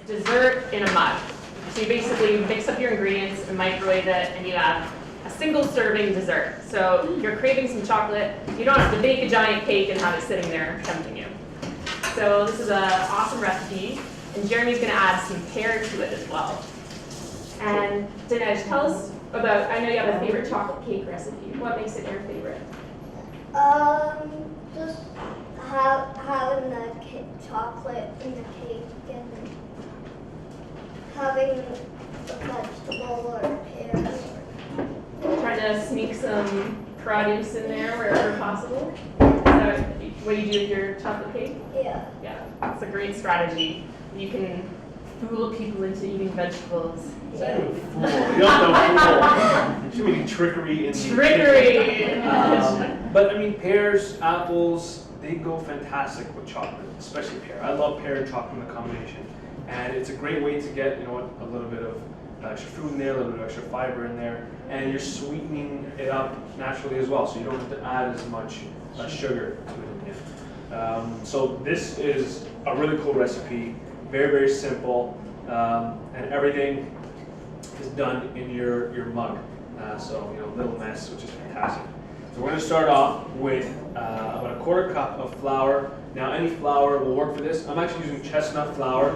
dessert in a mug. So you basically mix up your ingredients and microwave it, and you have a single serving dessert. So if you're craving some chocolate, you don't have to bake a giant cake and have it sitting there tempting you. So this is an awesome recipe, and Jeremy's going to add some pear to it as well. And Dinesh, tell us about, I know you have a favorite chocolate cake recipe. What makes it your favorite? Just having the chocolate in the cake and having a vegetable or pear. Trying to sneak some produce in there wherever possible. Is that what you do with your chocolate cake? Yeah. Yeah, that's a great strategy. You can fool people into eating vegetables. You don't know fool. Too many trickery in the Trickery! but I mean, pears, apples, they go fantastic with chocolate, especially pear. I love pear and chocolate in the combination. And it's a great way to get, you know, a little bit of extra fruit in there, a little bit of extra fiber in there, and you're sweetening it up naturally as well, so you don't have to add as much sugar to it in here. So this is a really cool recipe, very, very simple, and everything is done in your mug. So, you know, little mess, which is fantastic. So we're going to start off with about a 1/4 cup of flour. Now, any flour will work for this. I'm actually using chestnut flour.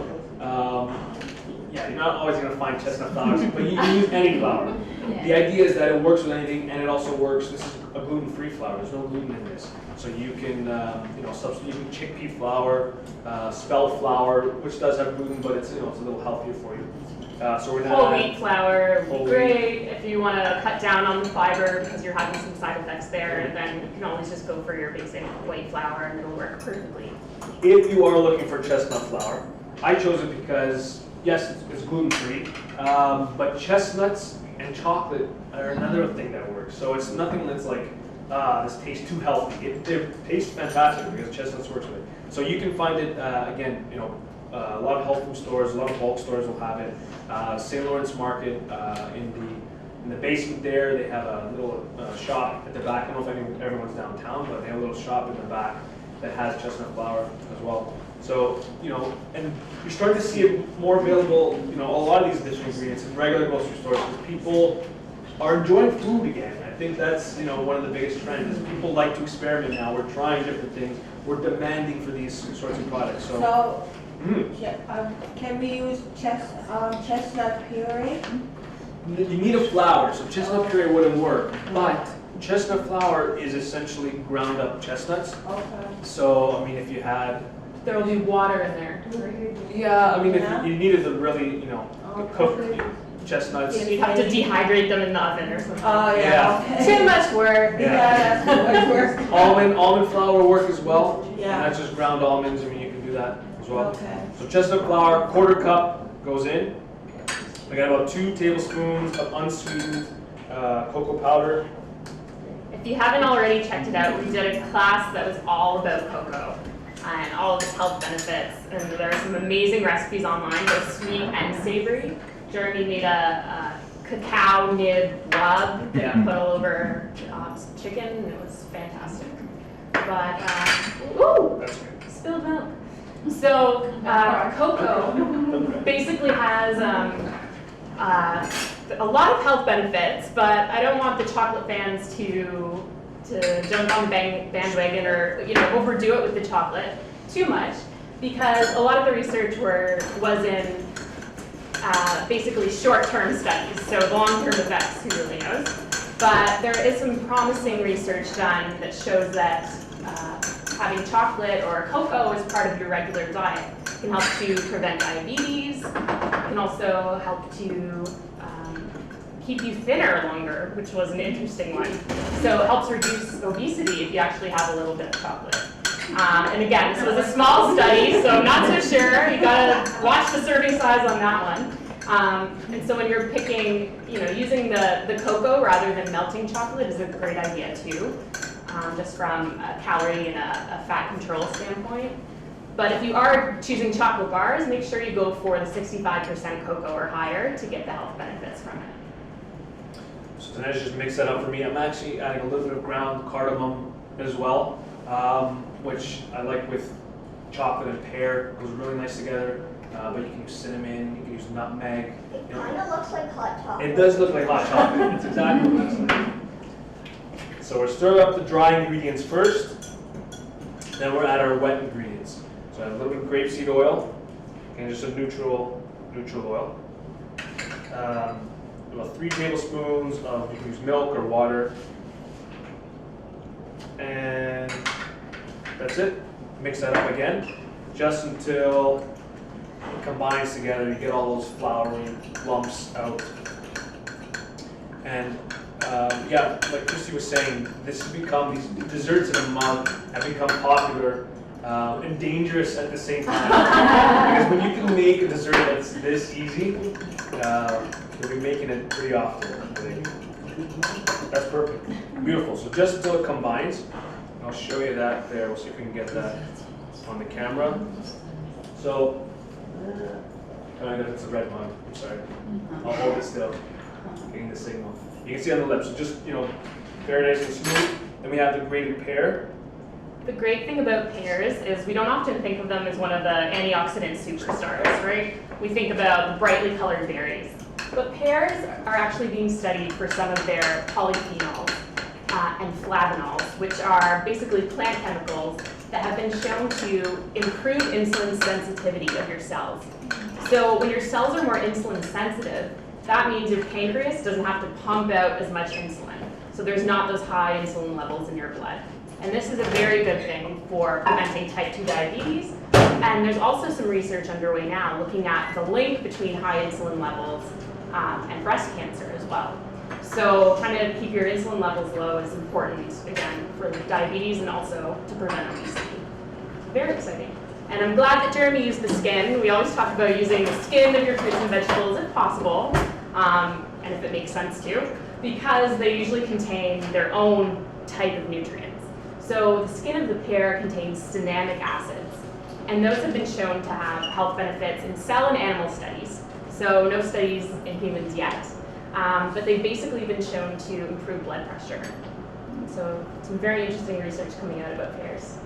Yeah, you're not always going to find chestnut flour, but you can use any flour. The idea is that it works with anything, and it also works. This is a gluten-free flour. There's no gluten in this, so you can, you know, substitute chickpea flour, spelt flour, which does have gluten, but it's, you know, it's a little healthier for you. So we're Whole gonna wheat flour would whole be great if you want to cut down on the fiber because you're having some side effects there. Then you can always just go for your basic white flour and it'll work perfectly. If you are looking for chestnut flour, I chose it because, yes, it's gluten-free, but chestnuts and chocolate are another thing that works. So it's nothing that's like, this tastes too healthy. It tastes fantastic because chestnuts works with it. So you can find it, again, you know, a lot of health food stores, a lot of bulk stores will have it. St. Lawrence Market, in the basement there, they have a little shop at the back. I don't know if everyone's downtown, but they have a little shop in the back that has chestnut flour as well. So, you know, and you're starting to see it more available, you know, a lot of these different ingredients in regular grocery stores because people are enjoying food again. I think that's, you know, one of the biggest trends is people like to experiment now. We're trying different things. We're demanding for these sorts of products. So Can we use chestnut puree? you need a flour, so chestnut puree wouldn't work. But chestnut flour is essentially ground up chestnuts. Okay. So, I mean, if you had, There will be water in there. yeah, I mean, Yeah. if you needed to really, you know, cook chestnuts. You'd have to dehydrate them in the oven or something. Oh, Yeah. yeah, okay. Too much work. Yeah, that's too much work. Almond flour will work as well. Yeah. And that's just ground almonds. I mean, you can do that as well. Okay. So chestnut flour, 1/4 cup goes in. I got about 2 tablespoons of unsweetened cocoa powder. If you haven't already checked it out, we did a class that was all about cocoa and all of its health benefits. And there are some amazing recipes online, both sweet and savory. Jeremy made a cacao nib rub that he put all over some chicken, and it was fantastic. But, ooh, That's good. spilled milk. So, cocoa basically has a lot of health benefits, but I don't want the chocolate fans to jump on the bandwagon or, you know, overdo it with the chocolate too much, because a lot of the research was in basically short-term studies, so long-term effects, who really knows? But there is some promising research done that shows that having chocolate or cocoa as part of your regular diet can help to prevent diabetes, can also help to keep you thinner longer, which was an interesting one. So it helps reduce obesity if you actually have a little bit of chocolate. And again, this was a small study, so I'm not so sure. You gotta watch the serving size on that one. And so when you're picking, you know, using the cocoa rather than melting chocolate is a great idea too, just from a calorie and a fat control standpoint. But if you are choosing chocolate bars, make sure you go for the 65% cocoa or higher to get the health benefits from it. So Dinesh just mix that up for me. I'm actually adding a little bit of ground cardamom as well, which I like with chocolate and pear. It goes really nice together. But you can use cinnamon, you can use nutmeg. It kind of looks like hot chocolate. It does look like hot chocolate. It's exactly what it looks like. So we're stirring up the dry ingredients first. Then we're at our wet ingredients. So I have a little bit of grapeseed oil and just a neutral oil. About 3 tablespoons of, you can use milk or water. And that's it. Mix that up again, just until it combines together. You get all those floury lumps out. And yeah, like Christy was saying, this has become, these desserts in a mug have become popular and dangerous at the same time. Because when you can make a dessert that's this easy, you'll be making it pretty often. I think. That's perfect. Beautiful. So just until it combines, I'll show you that there. We'll see if we can get that on the camera. So, oh, I know it's a red one. I'm sorry. I'll hold it still. Getting the signal. You can see on the lips, so just, very nice and smooth. Then we have the grated pear. The great thing about pears is we don't often think of them as one of the antioxidant superstars, right? We think about the brightly colored berries. But pears are actually being studied for some of their polyphenols and flavanols, which are basically plant chemicals that have been shown to improve insulin sensitivity of your cells. So when your cells are more insulin sensitive, that means your pancreas doesn't have to pump out as much insulin. So there's not those high insulin levels in your blood. And this is a very good thing for preventing type 2 diabetes. And there's also some research underway now looking at the link between high insulin levels and breast cancer as well. So trying to keep your insulin levels low is important, again, for diabetes and also to prevent obesity. Very exciting. And I'm glad that Jeremy used the skin. We always talk about using the skin of your fruits and vegetables if possible, and if it makes sense to, because they usually contain their own type of nutrients. So the skin of the pear contains stanamic acids, and those have been shown to have health benefits in cell and animal studies. So no studies in humans yet, but they've basically been shown to improve blood pressure. So some very interesting research coming out about pears.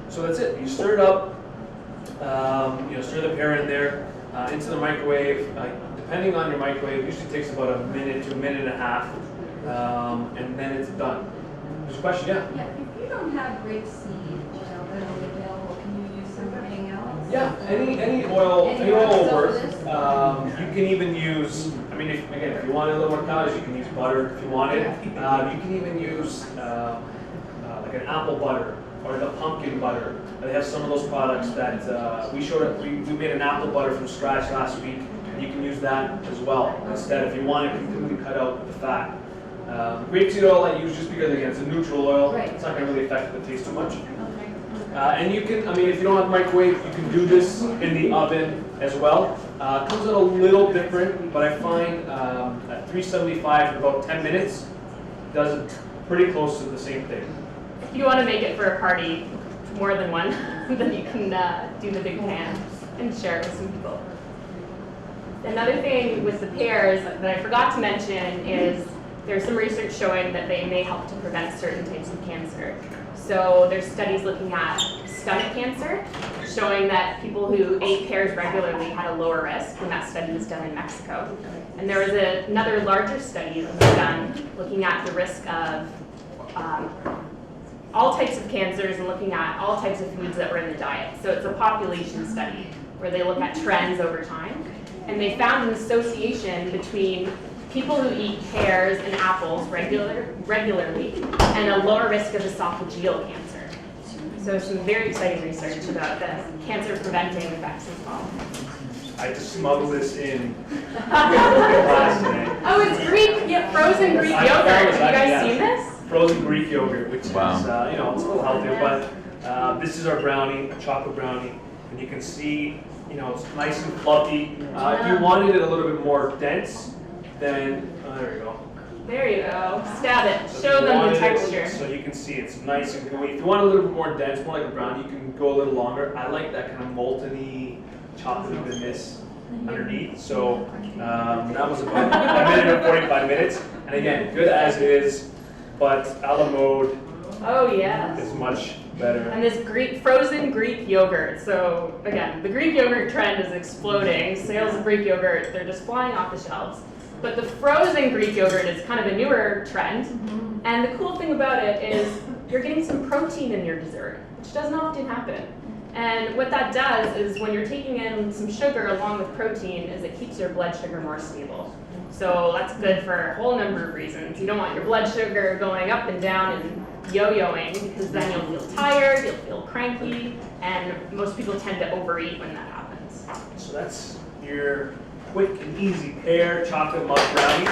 So that's it. You stir it up. Stir the pear in there into the microwave. Depending on your microwave, it usually takes about a minute to a minute and a half, and then it's done. There's a question, yeah? Yeah, if you don't have grapeseed oil readily available, can you use something else? Yeah, any oil will work. Delicious. You can even use, if you want a little more calories, you can use butter if you want it. You can even use like an apple butter or the pumpkin butter. They have some of those products that we made an apple butter from scratch last week, and you can use that as well instead if you want to completely cut out the fat. Grapeseed oil I use just because, again, it's a neutral oil. Right. It's not going to really affect the taste too much. Okay. And you can, if you don't have a microwave, you can do this in the oven as well. It comes out a little different, but I find at 375 for about 10 minutes, does it pretty close to the same thing. If you want to make it for a party, more than one, then you can do the big pan and share it with some people. Another thing with the pears that I forgot to mention is there's some research showing that they may help to prevent certain types of cancer. So there's studies looking at stomach cancer, showing that people who ate pears regularly had a lower risk, and that study was done in Mexico. And there was another larger study that was done looking at the risk of all types of cancers and looking at all types of foods that were in the diet. So it's a population study where they look at trends over time. And they found an association between people who eat pears and apples regularly and a lower risk of esophageal cancer. So some very exciting research about the cancer preventing effects as well. I just smuggled this in class today. Oh, it's Greek, frozen Greek yogurt. Have you guys seen this? Frozen Greek yogurt, which is, Wow. it's a little healthier, but this is our brownie, a chocolate brownie, and you can see, it's nice and fluffy. If you wanted it a little bit more dense, then, there you go. There you go. Stab it. So if Show you them wanted the it, texture. So you can see it's nice and gooey. If you want a little bit more dense, more like a brownie, you can go a little longer. I like that kind of molten-y, chocolatey goodness underneath. So that was about a minute and 45 minutes. And again, good as is, but a la mode Oh, yeah. is much better. And this frozen Greek yogurt. So again, the Greek yogurt trend is exploding. Sales of Greek yogurt, they're just flying off the shelves. But the frozen Greek yogurt is kind of a newer trend. And the cool thing about it is you're getting some protein in your dessert, which doesn't often happen. And what that does is when you're taking in some sugar along with protein is it keeps your blood sugar more stable. So that's good for a whole number of reasons. You don't want your blood sugar going up and down and yo-yoing because then you'll feel tired, you'll feel cranky, and most people tend to overeat when that happens. So that's your quick and easy pear chocolate malt brownie.